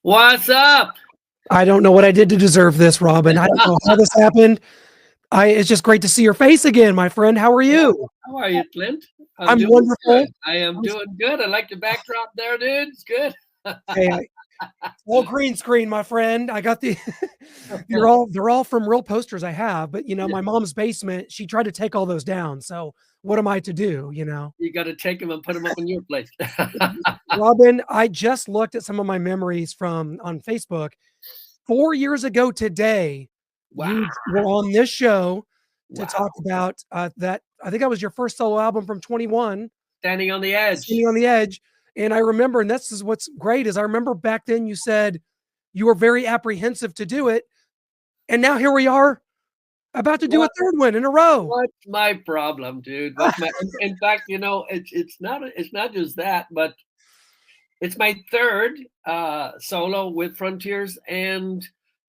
What's up? I don't know what I did to deserve this, Robin. I don't know how this happened. It's just great to see your face again, my friend. How are you? How are you, Clint? I'm doing wonderful. good. I am doing good. I like the backdrop there, dude. It's good. Hey, all green screen, my friend. I got the they're all from real posters I have, but my mom's basement, she tried to take all those down. So what am I to do, You got to take them and put them up in your place. Robin, I just looked at some of my memories from on Facebook. 4 years ago today, you were on this show to talk about that. I think that was your first solo album from 21, Standing on the Edge. Standing on the Edge. And I remember, and this is what's great, is I remember back then you said you were very apprehensive to do it. And now here we are about to do a third one in a row. What's my problem, dude? In fact, it's not just that, but it's my third solo with Frontiers, and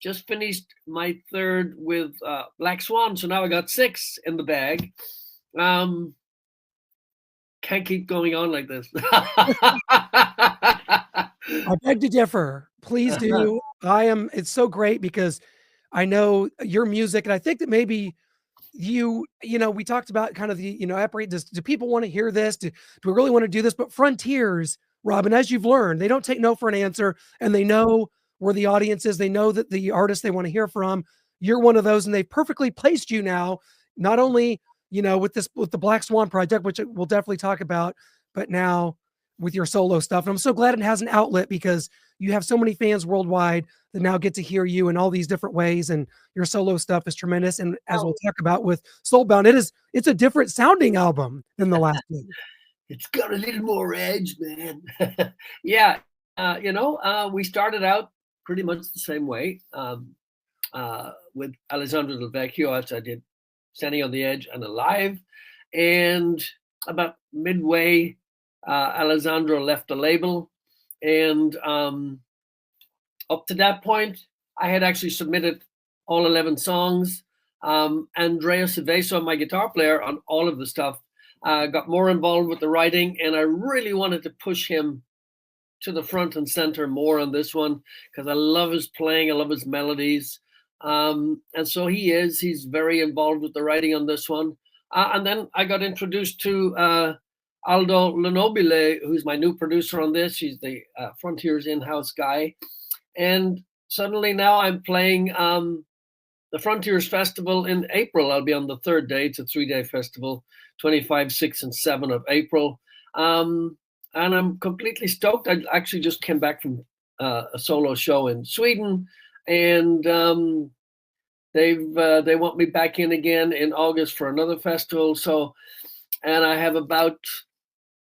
just finished my third with Black Swan. So now I got 6 in the bag. Can't keep going on like this. I beg to differ. Please do. It's so great because I know your music, and I think that maybe we talked about kind of the, do people want to hear this? Do we really want to do this? But Frontiers, Robin, as you've learned, they don't take no for an answer, and they know where the audience is. They know that the artist they want to hear from. You're one of those, and they've perfectly placed you now, with the Black Swan project, which we'll definitely talk about, but now with your solo stuff. And I'm so glad it has an outlet because you have so many fans worldwide that now get to hear you in all these different ways, and your solo stuff is tremendous. And as we'll talk about with Soulbound, it's a different sounding album than the last one. It's got a little more edge, man. Yeah. We started out pretty much the same way with Alessandro Del Vecchio. I did Standing on the Edge and Alive. And about midway, Alessandro left the label. And up to that point, I had actually submitted all 11 songs. Andrea Ceveso, my guitar player on all of the stuff, got more involved with the writing, and I really wanted to push him to the front and center more on this one because I love his playing, I love his melodies. And so he's very involved with the writing on this one. And then I got introduced to Aldo Lenobile, who's my new producer on this. He's the Frontiers in-house guy. And suddenly now I'm playing the Frontiers Festival in April. I'll be on the 3rd day. It's a 3-day festival, 25, 6, and 7 of April. And I'm completely stoked. I actually just came back from a solo show in Sweden, and they want me back in again in August for another festival. So, and I have about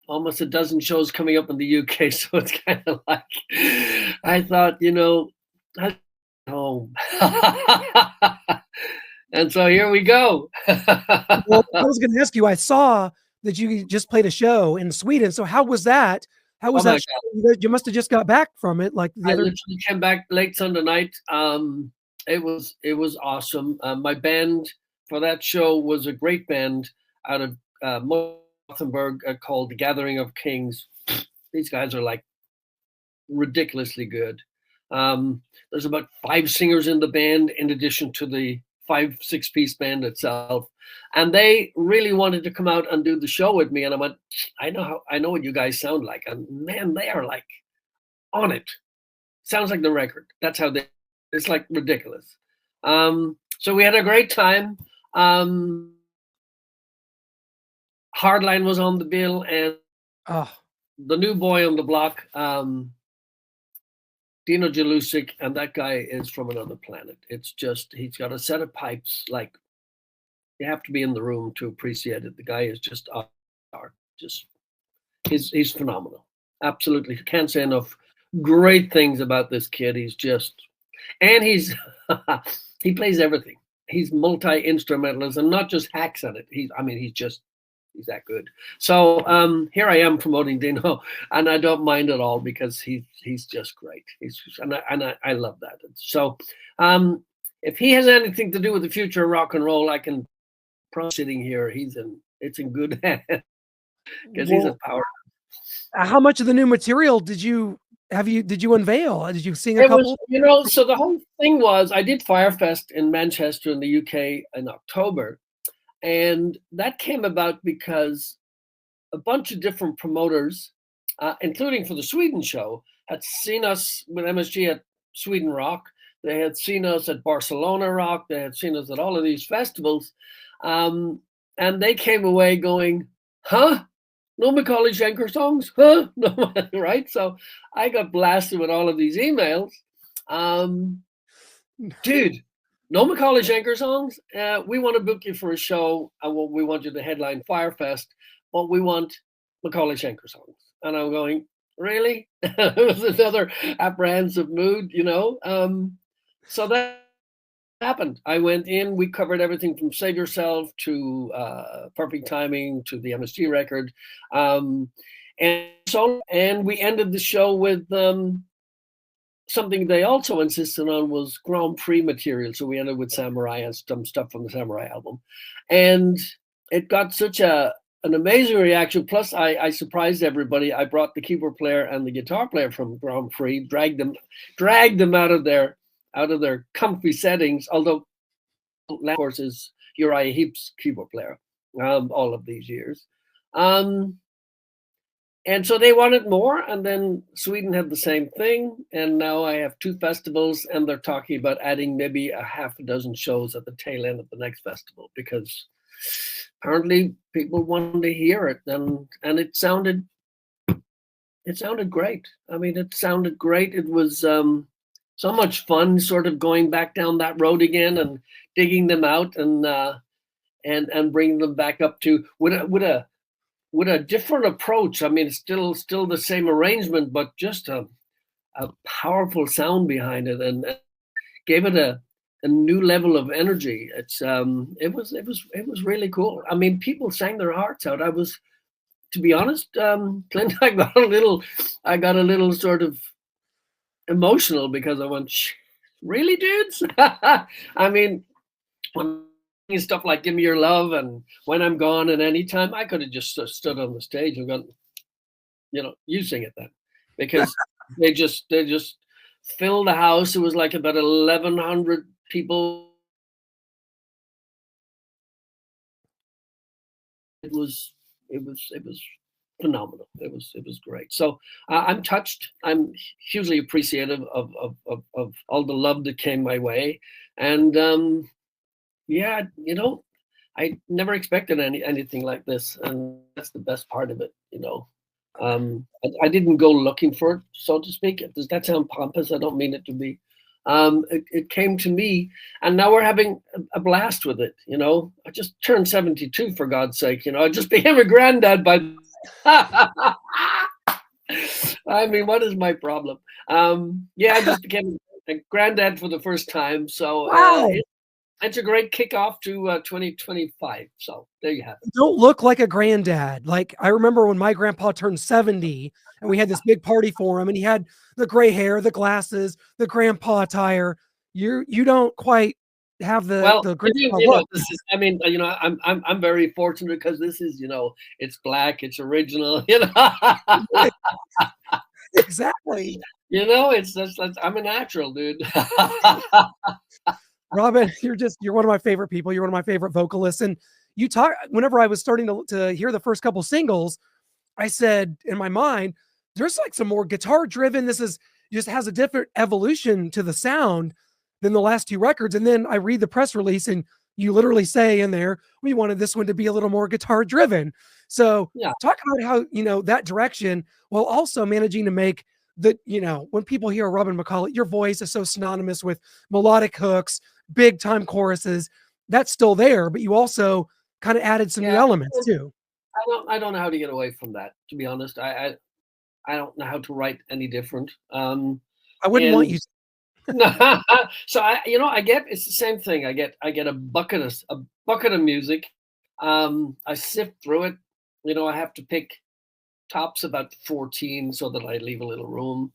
almost a dozen shows coming up in the UK. So it's kind of like, I thought, I'm home. And so here we go. Well, I was going to ask you, I saw that you just played a show in Sweden. So how was that? How was that show? You must have just got back from it. I literally came back late Sunday night. It was awesome. My band for that show was a great band out of Gothenburg called The Gathering of Kings. These guys are like ridiculously good. There's about 5 singers in the band in addition to the 5-6-piece band itself, and they really wanted to come out and do the show with me. And I went, I know what you guys sound like, and man, they are like on it. Sounds like the record. That's how it's like ridiculous. So we had a great time. Hardline was on the bill, and the new boy on the block, Dino Jalusic, and that guy is from another planet. It's just, he's got a set of pipes, like you have to be in the room to appreciate it. The guy is just he's phenomenal. Absolutely. Can't say enough great things about this kid. He's just, and he plays everything. He's multi-instrumentalist and not just hacks at it. He's that good. So here I am promoting Dino, and I don't mind at all because he's just great. I love that. So if he has anything to do with the future of rock and roll, I can promise sitting here, it's in good hands because he's a power. How much of the new material did you did you unveil? Did you sing a It was, couple? so the whole thing was I did Firefest in Manchester in the UK in October. And that came about because a bunch of different promoters, including for the Sweden show, had seen us with MSG at Sweden Rock. They had seen us at Barcelona Rock. They had seen us at all of these festivals. And they came away going, huh? No McAuley Schenker songs? Huh? No, right? So I got blasted with all of these emails. Dude, no McAuley Schenker songs? We want to book you for a show. We want you to headline Firefest, but we want McAuley Schenker songs. And I'm going, really? It was another apprehensive mood, So that happened. I went in, we covered everything from Save Yourself to Perfect Timing to the MSG record. And we ended the show with something they also insisted on was Grand Prix material. So we ended with Samurai and some stuff from the Samurai album. And it got such an amazing reaction. Plus, I surprised everybody. I brought the keyboard player and the guitar player from Grand Prix, dragged them out of their comfy settings, although, of course, is Uriah Heep's keyboard player all of these years. And so they wanted more, and then Sweden had the same thing, and now I have 2 festivals, and they're talking about adding maybe a half a dozen shows at the tail end of the next festival, because apparently people wanted to hear it, and it sounded great. I mean, it sounded great. It was so much fun, sort of going back down that road again and digging them out and bringing them back up to with a different approach. I mean, it's still the same arrangement, but just a powerful sound behind it, and gave it a new level of energy. It was really cool. I mean, people sang their hearts out. I was, to be honest, Clint, I got a little sort of emotional because I went, really, dudes? I mean, when stuff like "Give Me Your Love" and "When I'm Gone" and "Anytime," I could have just stood on the stage and gone, you sing it then, because they just filled the house. It was like about 1,100 people. It was phenomenal. It was great. So I'm touched. I'm hugely appreciative of all the love that came my way, and yeah, I never expected anything like this, and that's the best part of it. I didn't go looking for it, so to speak. Does that sound pompous? I don't mean it to be. It came to me, and now we're having a blast with it. I just turned 72, for God's sake. I just became a granddad by. I mean, what is my problem? Yeah, I just became a granddad for the first time, so Wow. it's a great kickoff to 2025. So there you have it. You don't look like a granddad. Like, I remember when my grandpa turned 70 and we had this big party for him, and he had the gray hair, the glasses, the grandpa attire. You don't quite have the grandpa look. This is, I mean, I'm very fortunate because this is, it's black, it's original, Exactly. It's just, I'm a natural, dude. Robin, you're one of my favorite people. You're one of my favorite vocalists. And whenever I was starting to hear the first couple singles, I said in my mind, there's like some more guitar driven. This just has a different evolution to the sound than the last 2 records. And then I read the press release, and you literally say in there, we wanted this one to be a little more guitar driven. So yeah, talk about how, that direction, while also managing to make when people hear Robin McCauley, your voice is so synonymous with melodic hooks, big time choruses. That's still there, but you also kind of added some new elements too. I don't know how to get away from that, to be honest. I don't know how to write any different. I wouldn't want you. So I get, it's the same thing. I get a bucket of music. I sift through it. I have to pick tops about 14 so that I leave a little room.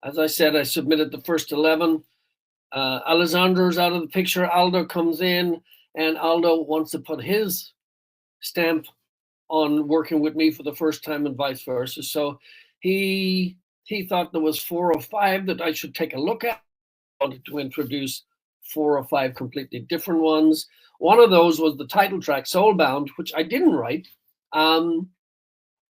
As I said, I submitted the first 11. Alessandro's out of the picture. Aldo comes in, and Aldo wants to put his stamp on working with me for the first time, and vice versa. So he he thought there was 4 or 5 that I should take a look at. I wanted to introduce 4 or 5 completely different ones. One of those was the title track, Soulbound, which I didn't write. And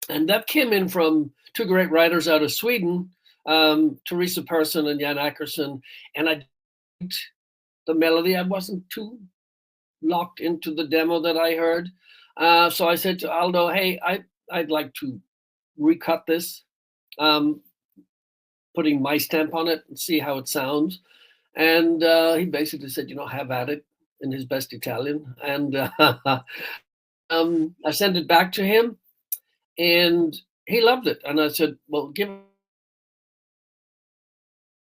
that came in from 2 great writers out of Sweden, Teresa Persson and Jan Ackerson. And I liked the melody. I wasn't too locked into the demo that I heard. So I said to Aldo, hey, I'd like to recut this, putting my stamp on it and see how it sounds. And he basically said, have at it, in his best Italian. And I sent it back to him, and he loved it. And I said, well, give it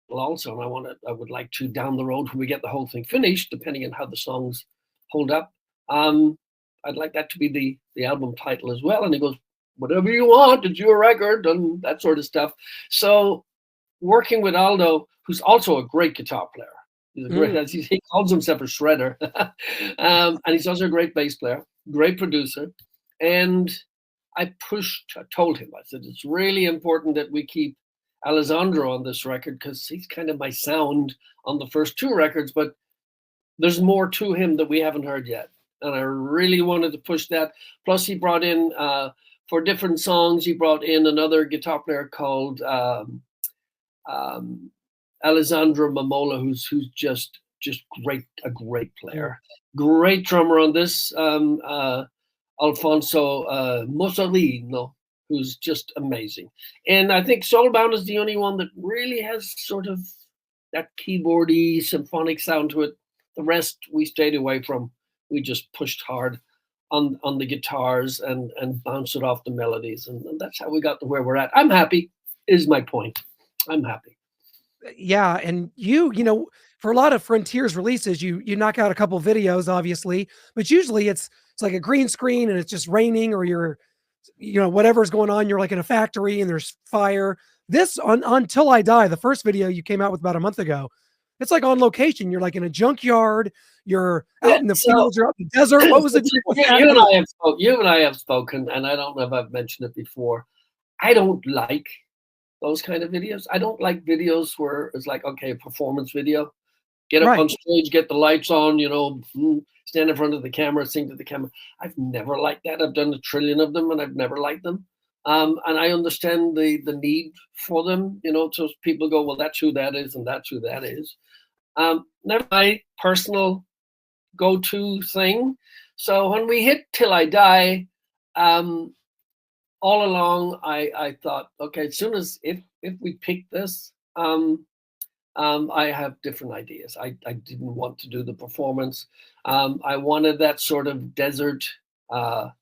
also. And I would like to, down the road, when we get the whole thing finished, depending on how the songs hold up, I'd like that to be the album title as well. And he goes, whatever you want, it's your record, and that sort of stuff. So working with Aldo, who's also a great guitar player. He's a great, he calls himself a shredder. And he's also a great bass player, great producer. And I told him, I said, it's really important that we keep Alessandro on this record, because he's kind of my sound on the first 2 records, but there's more to him that we haven't heard yet. And I really wanted to push that. Plus he brought in, for different songs, he brought in another guitar player called Alessandro Mamola, who's just great, a great player, great drummer on this. Alfonso Mussolino, who's just amazing. And I think Soulbound is the only one that really has sort of that keyboardy symphonic sound to it. The rest we stayed away from. We just pushed hard on the guitars and bounced it off the melodies. And that's how we got to where we're at. I'm happy, is my point. I'm happy. Yeah. And you for a lot of Frontiers releases, you knock out a couple videos, obviously, but usually it's like a green screen and it's just raining, or you're, whatever's going on, you're like in a factory and there's fire. This on Until I Die, the first video you came out with about a month ago, it's like on location. You're like in a junkyard, you're out in the fields, you're out in the desert. What was it? You and I have spoken, and I don't know if I've mentioned it before. I don't like those kind of videos. I don't like videos where it's like, okay, a performance video. Get up on stage, get the lights on, stand in front of the camera, sing to the camera. I've never liked that. I've done a trillion of them, and I've never liked them. And I understand the need for them, so people go, well, that's who that is, and that's who that is. Never my personal go-to thing. So when we hit Till I Die, all along I thought, okay, as soon as if we pick this, I have different ideas. I didn't want to do the performance. I wanted that sort of desert. The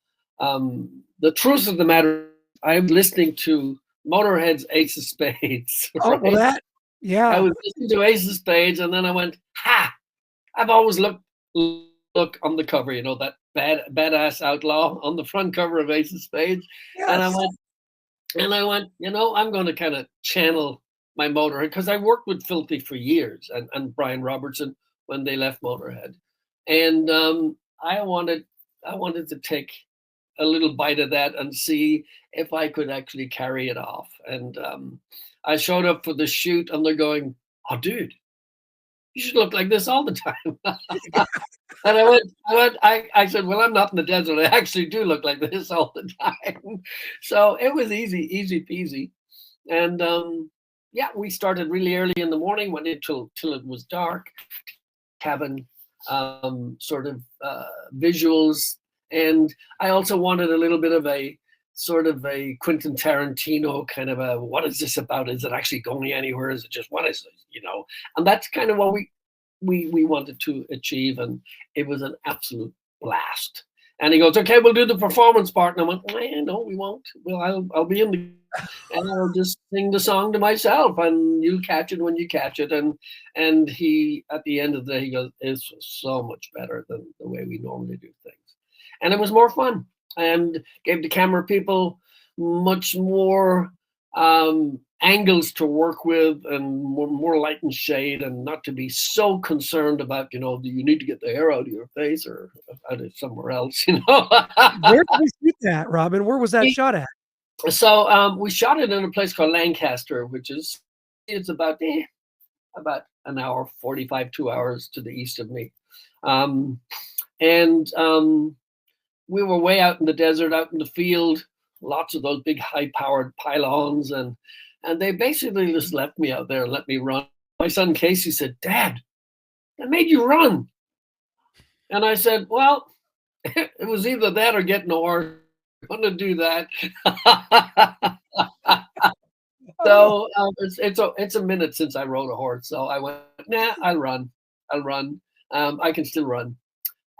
truth of the matter, I'm listening to Motorhead's Ace of Spades. Right? Oh, well, I was listening to Ace of Spades, and then I went, I've always look on the cover, that badass outlaw on the front cover of Ace of Spades. Yes. And I went, I'm going to kind of channel my Motorhead, because I worked with Filthy for years, and Brian Robertson when they left Motorhead. And I wanted to take a little bite of that and see if I could actually carry it off. And I showed up for the shoot, and they're going, oh, dude, you should look like this all the time. And I said, well, I'm not in the desert. I actually do look like this all the time. So it was easy peasy. And we started really early in the morning, went in till it was dark, cabin sort of visuals. And I also wanted a little bit of a sort of a Quentin Tarantino kind of a, what is this about? Is it actually going anywhere? Is it just, what is it, And that's kind of what we wanted to achieve. And it was an absolute blast. And he goes, okay, we'll do the performance part. And I went, no, we won't. Well, I'll be in the, and I'll just sing the song to myself, and you'll catch it when you catch it. And he, at the end of the day, he goes, it's so much better than the way we normally do things. And it was more fun, and gave the camera people much more angles to work with, and more light and shade, and not to be so concerned about, do you need to get the hair out of your face or out of somewhere else, Where did we shoot that, Robin? Where was that shot at? So we shot it in a place called Lancaster, which is it's about an hour 45, 2 hours to the east of me, and we were way out in the desert, out in the field, lots of those big high-powered pylons, and they basically just left me out there and let me run. My son Casey said, "Dad, that made you run," and I said, "Well, it was either that or getting a horse. I'm going to do that." So it's a minute since I rode a horse. So I went, nah, I'll run. I can still run.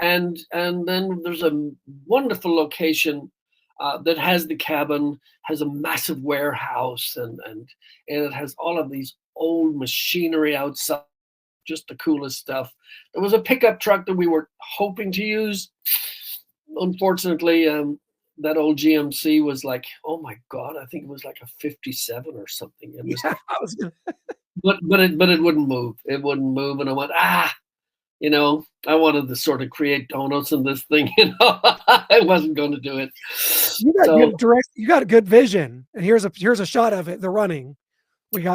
And then there's a wonderful location that has the cabin, has a massive warehouse, and it has all of these old machinery outside, just the coolest stuff. There was a pickup truck that we were hoping to use. Unfortunately, that old GMC was like, oh my God, I think it was like a 57 or something. It was, but it wouldn't move. It wouldn't move. And I went, I wanted to sort of create donuts in this thing, I wasn't going to do it. You got a good vision. And here's a shot of it, the running. It's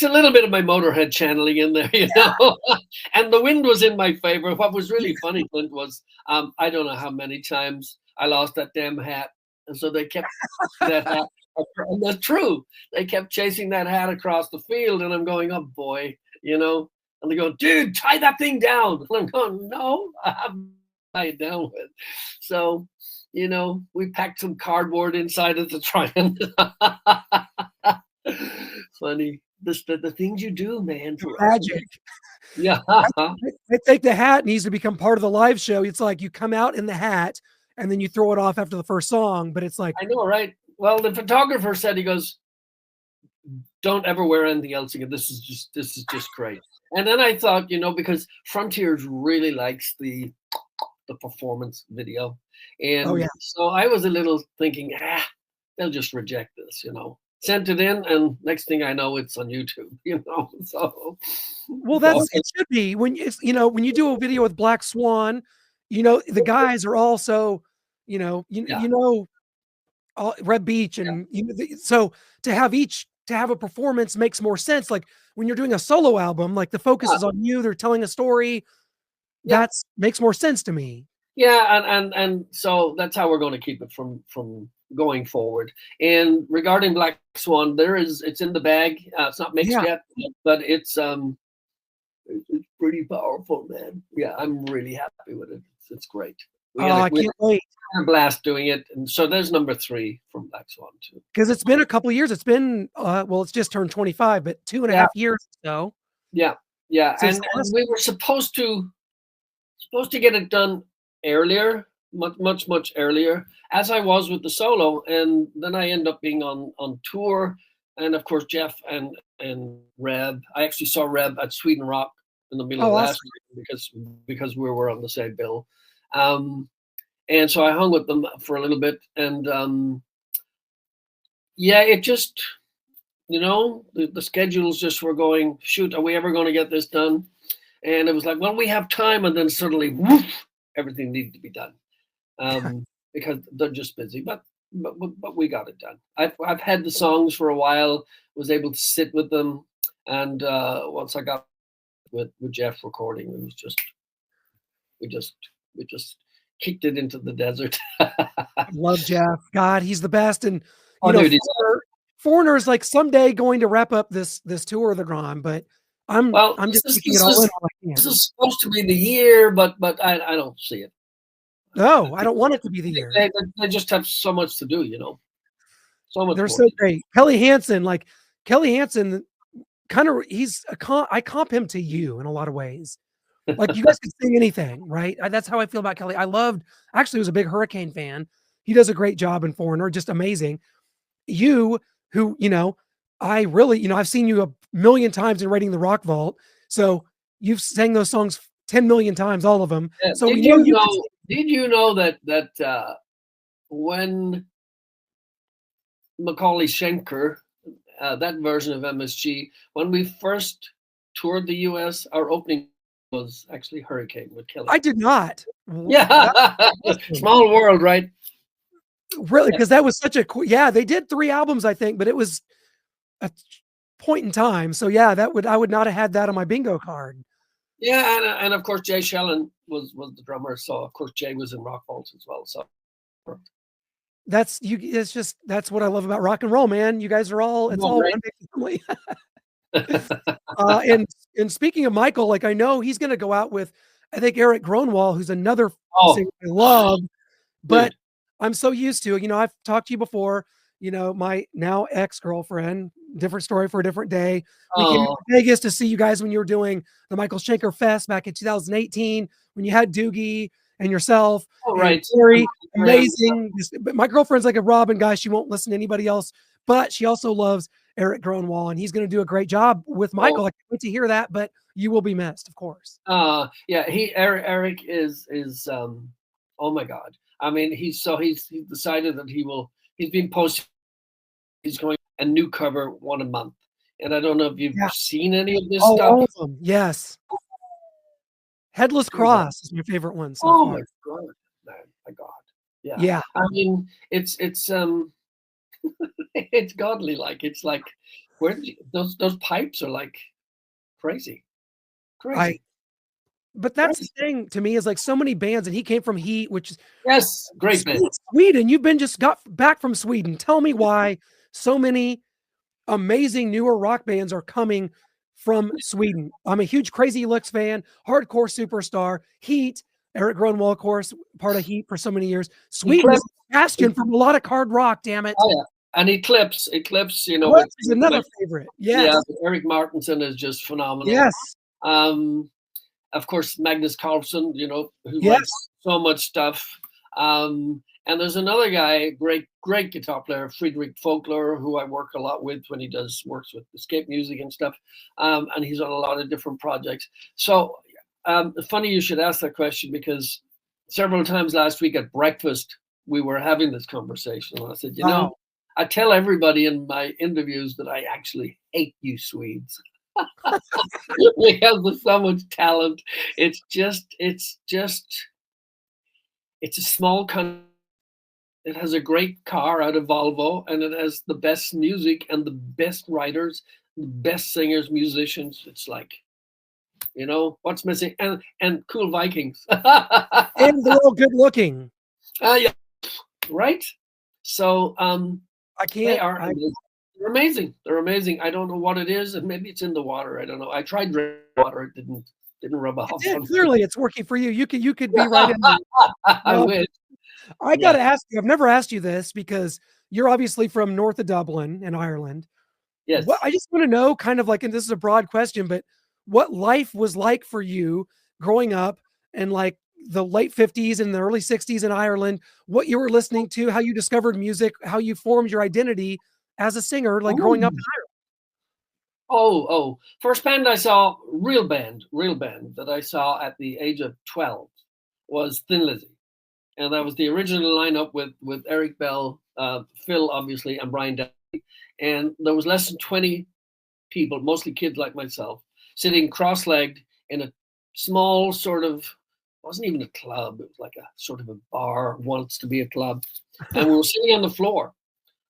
a little bit of my Motorhead channeling in there, and the wind was in my favor. What was really funny, Clint, was I don't know how many times I lost that damn hat. And so they kept that hat. And that's true. They kept chasing that hat across the field. And I'm going, oh boy, and they go, dude, tie that thing down. And I'm going, no, I haven't tied it down with. So, we packed some cardboard inside of the Triumph. Funny. The things you do, man. Magic. Yeah. I think the hat needs to become part of the live show. It's like you come out in the hat and then you throw it off after the first song, but it's like, I know, right? Well, the photographer said, he goes, don't ever wear anything else again. This is just great. And then I thought, because Frontiers really likes the performance video. And so I was a little thinking, they'll just reject this, Sent it in, and next thing I know, it's on YouTube, so. Well, it should be when when you do a video with Black Swan, the guys are also, Red Beach, and so to have a performance makes more sense. Like when you're doing a solo album, like the focus is on you, they're telling a story. That makes more sense to me. Yeah, and so that's how we're going to keep it from going forward. And regarding Black Swan, it's in the bag. It's not mixed yet, but it's pretty powerful, man. Yeah, I'm really happy with it. It's great. I can't wait. A blast doing it. And so there's number 3 from Black Swan too. Because it's been a couple of years. It's been it's just turned 25, but 2.5 years or so. Yeah. And we were supposed to get it done earlier, much earlier, as I was with the solo, and then I end up being on tour, and of course Jeff and Reb. I actually saw Reb at Sweden Rock in the middle of last year because we were on the same bill, and so I hung with them for a little bit, and it just the schedules just were going, shoot, are we ever going to get this done? And it was like, well, we have time, and then suddenly, woof, everything needed to be done. Because they're just busy, but we got it done. I've had the songs for a while, was able to sit with them, and once I got with Jeff recording, it was just we just kicked it into the desert. Love Jeff. God, he's the best. And Foreigner is like someday going to wrap up this tour they're on, but I'm just keeping it all in. This is supposed to be the year, but I don't see it. No, I don't want it to be the year. They just have so much to do, So much. They're so great. Kelly Hansen, kind of, I comp him to you in a lot of ways. Like you guys can sing anything, right? That's how I feel about Kelly. I was a big Hurricane fan. He does a great job in Foreigner, just amazing. You, who, I really, I've seen you a million times in Raiding the Rock Vault. So you've sang those songs 10 million times, all of them. Yeah. So did you know that when McAuley Schenker, that version of MSG, when we first toured the US, our opening was actually Hurricane with Kelly. I did not. Yeah. Small world, right? Really, because that was such a cool, yeah, they did 3 albums, I think, but it was a point in time. So yeah, I would not have had that on my bingo card. Yeah, and of course Jay Shellen was the drummer, so of course Jay was in Rock Vault as well. So That's you. It's just that's what I love about rock and roll, man. You guys are all it's well, all great. one big family. And speaking of Michael, like I know he's going to go out with, I think Eric Gronwall, who's another Oh, singer I love, but dude. I'm so used to, I've talked to you before, my now ex-girlfriend, different story for a different day. We came Oh, to Vegas to see you guys when you were doing the Michael Schenker Fest back in 2018, when you had Doogie and yourself all and right. Terry, amazing. But my girlfriend's like a Robin guy. She won't listen to anybody else, but she also loves Eric Gronwall, and he's going to do a great job with Oh, Michael. I can't wait to hear that, but you will be missed, of course. yeah. Eric is oh my God. I mean, he's decided that he's been posting. He's going a new cover one a month, and I don't know if you've Yeah. seen any of this Oh, stuff. all of them. Yes. Headless Cross is my favorite one so Oh far. my God, man, my God. Yeah. Yeah. I mean, it's it's godly. Like it's like where did those pipes are like crazy, I crazy, but that's the crazy. thing to me is like so many bands, and he came from Heat, which is Yes, great band. Sweden. You've been just got back from Sweden. Tell me why so many amazing newer rock bands are coming from Sweden. I'm a huge Crazy Looks fan, hardcore superstar, Heat, Eric Grunwald, of course, part of Heat for so many years. Sweden is Eclipse. a bastion from melodic hard rock, damn it. Oh yeah, and Eclipse. With Eclipse is another like favorite. yeah, Yes. Eric Martinson is just phenomenal. Yes. Um, of course, Magnus Carlsen, who Yes. writes so much stuff. And there's another guy, great guitar player, Friedrich Vogler, who I work a lot with when he works with escape music and stuff. And he's on a lot of different projects. So funny you should ask that question, because several times last week at breakfast, we were having this conversation. And I said, Wow. I tell everybody in my interviews that I actually hate you Swedes. Because there's so much talent. It's a small country. It has a great car out of Volvo, and it has the best music and the best writers, the best singers, musicians. It's like, what's missing? And cool Vikings. And they're all good looking. Yeah, right. So I they can't. are amazing. They're amazing. They're amazing. I don't know what it is, and maybe it's in the water. I don't know. I tried drinking water. It didn't rub off. Clearly, it's working for you. You could be right in there. I wish. I got to ask you. I've never asked you this because you're obviously from north of Dublin in Ireland. Yes. I just want to know, kind of like, and this is a broad question, but what life was like for you growing up in like the late 50s and the early 60s in Ireland, what you were listening to, how you discovered music, how you formed your identity as a singer, like growing up in Oh. First band I saw, real band that I saw at the age of 12 was Thin Lizzy. And that was the original lineup with Eric Bell, Phil, obviously, and Brian Downey. And there was less than 20 people, mostly kids like myself, sitting cross-legged in a small sort of, wasn't even a club. It was like a sort of a bar, wants to be a club. And we were sitting on the floor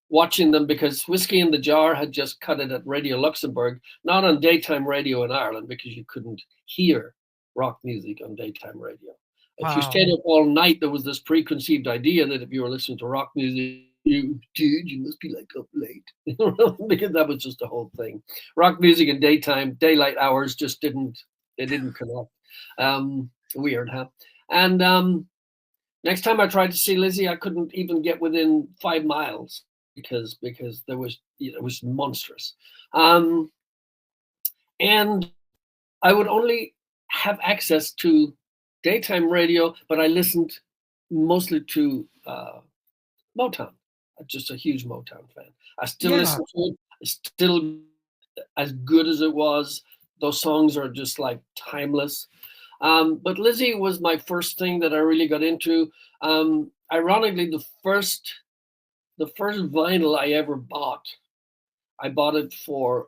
watching them because Whiskey in the Jar had just cut it at Radio Luxembourg, not on daytime radio in Ireland, because you couldn't hear rock music on daytime radio. If you stayed up all night, there was this preconceived idea that if you were listening to rock music, you must be like up late. Because that was just the whole thing. Rock music in daylight hours just didn't connect. Weird, huh? And next time I tried to see Lizzie, I couldn't even get within 5 miles because there was, it was monstrous. And I would only have access to daytime radio, but I listened mostly to Motown. I'm just a huge Motown fan. I still listen to it. It's still as good as it was. Those songs are just like timeless. But Lizzie was my first thing that I really got into. Ironically, the first vinyl I ever bought, I bought it for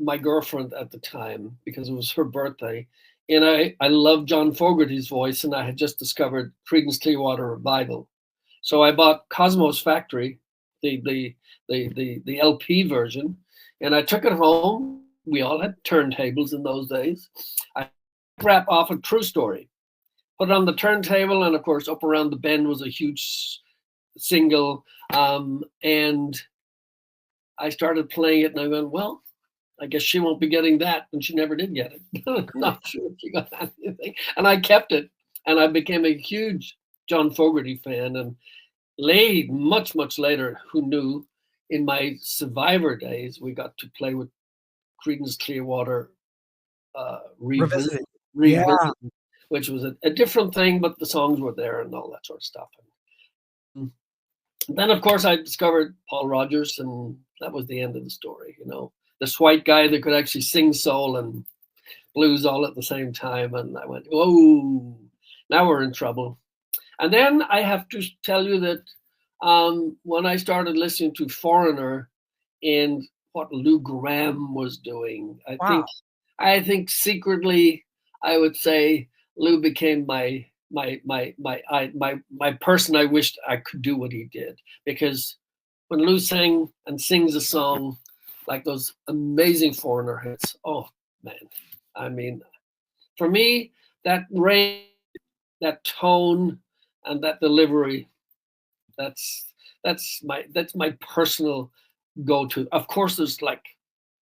my girlfriend at the time because it was her birthday. And I loved John Fogerty's voice, and I had just discovered Creedence Clearwater Revival. So I bought Cosmos Factory, the LP version, and I took it home. We all had turntables in those days. I rap off a True Story, put it on the turntable, and of course, Up Around the Bend was a huge single. And I started playing it, and I went, well, I guess she won't be getting that, and she never did get it. Not sure if she got anything. And I kept it, and I became a huge John Fogerty fan. And much later, who knew, in my Survivor days, we got to play with Creedence Clearwater Revisited, Yeah. which was a different thing, but the songs were there and all that sort of stuff. And then, of course, I discovered Paul Rodgers, and that was the end of the story. You know, this white guy that could actually sing soul and blues all at the same time. And I went, whoa, now we're in trouble. And then I have to tell you that when I started listening to Foreigner and what Lou Gramm was doing, I think secretly I would say Lou became my person. I wished I could do what he did, because when Lou sang and sings a song like those amazing Foreigner hits, oh man, I mean, for me, that range, that tone, and that delivery, that's my personal go-to. Of course, there's like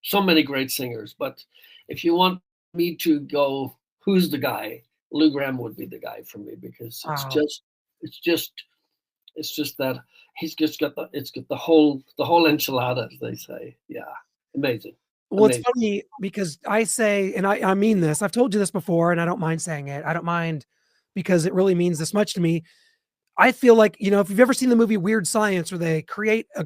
so many great singers, but if you want me to go, who's the guy? Lou Gramm would be the guy for me, because it's just that he's just got the whole enchilada, as they say. Yeah, amazing. Well, it's funny because I say, and I mean this, I've told you this before, and I don't mind saying it. I don't mind, because it really means this much to me. I feel like, you know, if you've ever seen the movie Weird Science, where they create a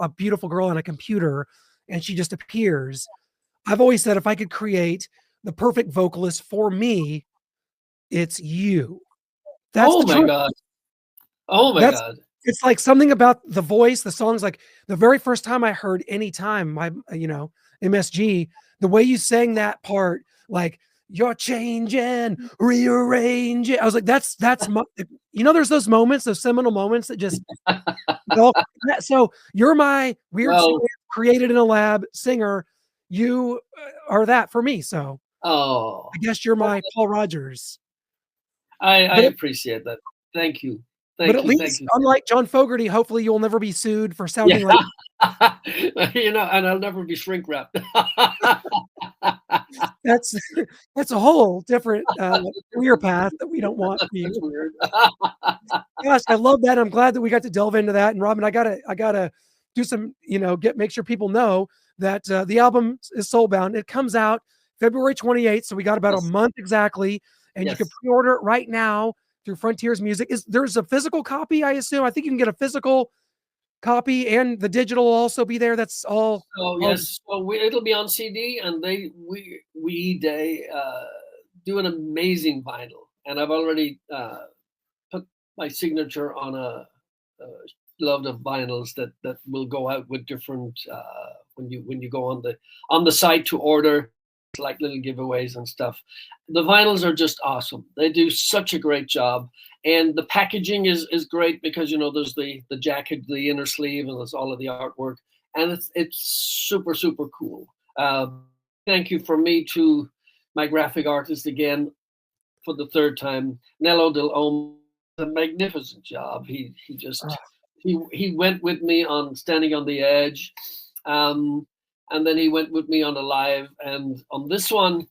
beautiful girl on a computer, and she just appears, I've always said, if I could create the perfect vocalist for me, it's you. That's oh my God. Oh my God. It's like something about the voice, the songs, like the very first time I heard Anytime, MSG, the way you sang that part, like, you're changing, rearranging. I was like, that's my, there's those moments, those seminal moments that just, so you're my weird created in a lab singer. You are that for me. So I guess you're my Paul Rodgers. I appreciate that. Thank you. But at least, unlike John Fogerty, hopefully you'll never be sued for sounding like, and I'll never be shrink wrapped. That's a whole different career path that we don't want. That's weird. Gosh, I love that. I'm glad that we got to delve into that. And Robin, I gotta do some, make sure people know that the album is Soulbound. It comes out February 28th, so we got about a month exactly, and you can pre-order it right now through Frontiers Music. There's a physical copy, I assume? I think you can get a physical copy, and the digital will also be there. That's all. Oh yes, well, it'll be on CD, and they do an amazing vinyl, and I've already put my signature on a load of vinyls that will go out with different when you go on the site to order, like little giveaways and stuff. The vinyls are just awesome. They do such a great job, and the packaging is great, because there's the jacket, the inner sleeve, and there's all of the artwork, and it's super cool. Thank you from me to my graphic artist again for the third time, Nello Del Olmo. A magnificent job. He went with me on Standing on the Edge. And then he went with me on a live, and on this one,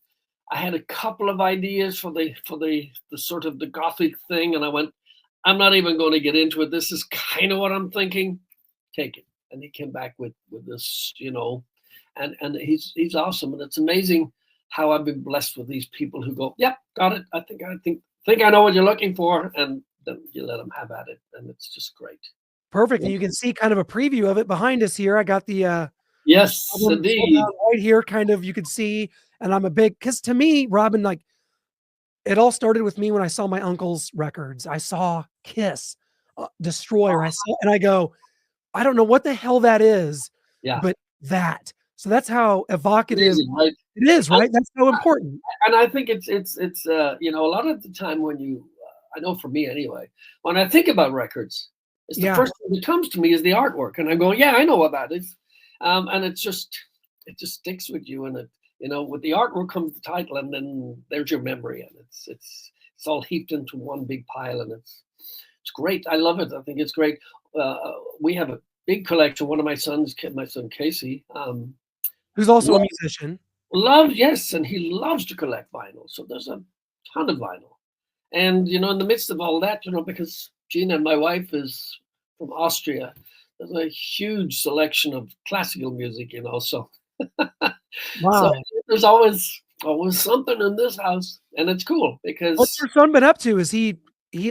I had a couple of ideas for the sort of the gothic thing, and I went, I'm not even going to get into it. This is kind of what I'm thinking. Take it. And he came back with this, and he's awesome, and it's amazing how I've been blessed with these people who go, yep, got it. I think I know what you're looking for, and then you let them have at it, and it's just great. Perfect. And you can see kind of a preview of it behind us here. I got the yes, indeed. Right here, kind of, you could see, and I'm because to me, Robin, like, it all started with me when I saw my uncle's records. I saw Kiss, Destroyer. And I go, I don't know what the hell that is, but that. So that's how evocative right? It is, right? That's so important. And I think it's a lot of the time when I know for me anyway, when I think about records, It's the Yeah. first thing that comes to me is the artwork, and I'm going, yeah, I know what that is, and it just sticks with you, and with the artwork comes the title, and then there's your memory, and it's all heaped into one big pile, and it's great. I love it. I think it's great. We have a big collection. One of my sons, my son Casey, Who's also a lo- musician. loves, yes, and he loves to collect vinyl. So there's a ton of vinyl. And in the midst of all that, because Gina, my wife, is from Austria, there's a huge selection of classical music, so so Wow. there's always something in this house, and it's cool What's because your son been up to? Is he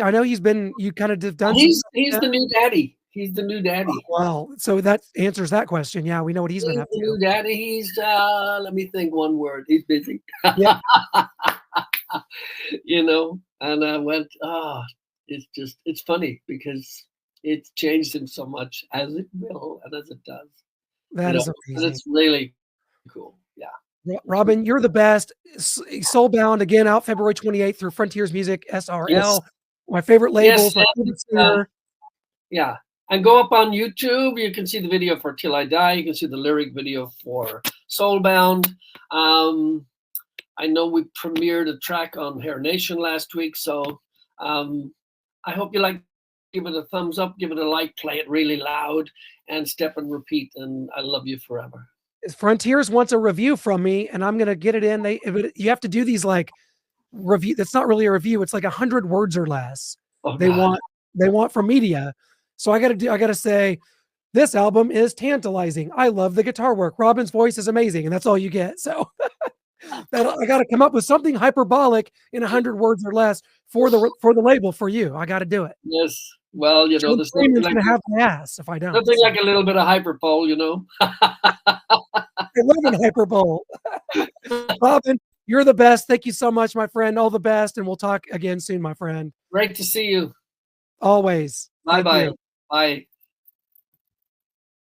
I know you kind of done some stuff with he's him? the new daddy. He's the new daddy. Wow. So that answers that question. Yeah, we know what he's been He's up the to. new daddy. He's let me think one word. He's busy. Yeah. And I went, it's funny because it's changed him so much, as it will and as it does. That is And amazing. it's really cool. Yeah. Robin, you're the best. Soulbound again out February 28th through Frontiers Music Yes. SRL. My favorite Yes. labels, my And, favorite singer. yeah. And go up on YouTube. You can see the video for Till I Die. You can see the lyric video for Soulbound. I know we premiered a track on Hair Nation last week, so I hope you like. Give it a thumbs up, give it a like, play it really loud, and step and repeat. And I love you forever. Frontiers wants a review from me, and I'm gonna get it in. You have to do these like review. That's not really a review. It's like 100 words or less. Oh They God. want from media. So I gotta say, this album is tantalizing. I love the guitar work. Robin's voice is amazing, and that's all you get. So I got to come up with something hyperbolic in 100 words or less for the label for you. I got to do it. Yes. Well, John there's Freeman's gonna have my ass if I don't. nothing So. like a little bit of hyperpole. I live in hyperbole. Robin, you're the best. Thank you so much, my friend. All the best, and we'll talk again soon, my friend. Great to see you. Always. Bye Thank bye. you. Bye.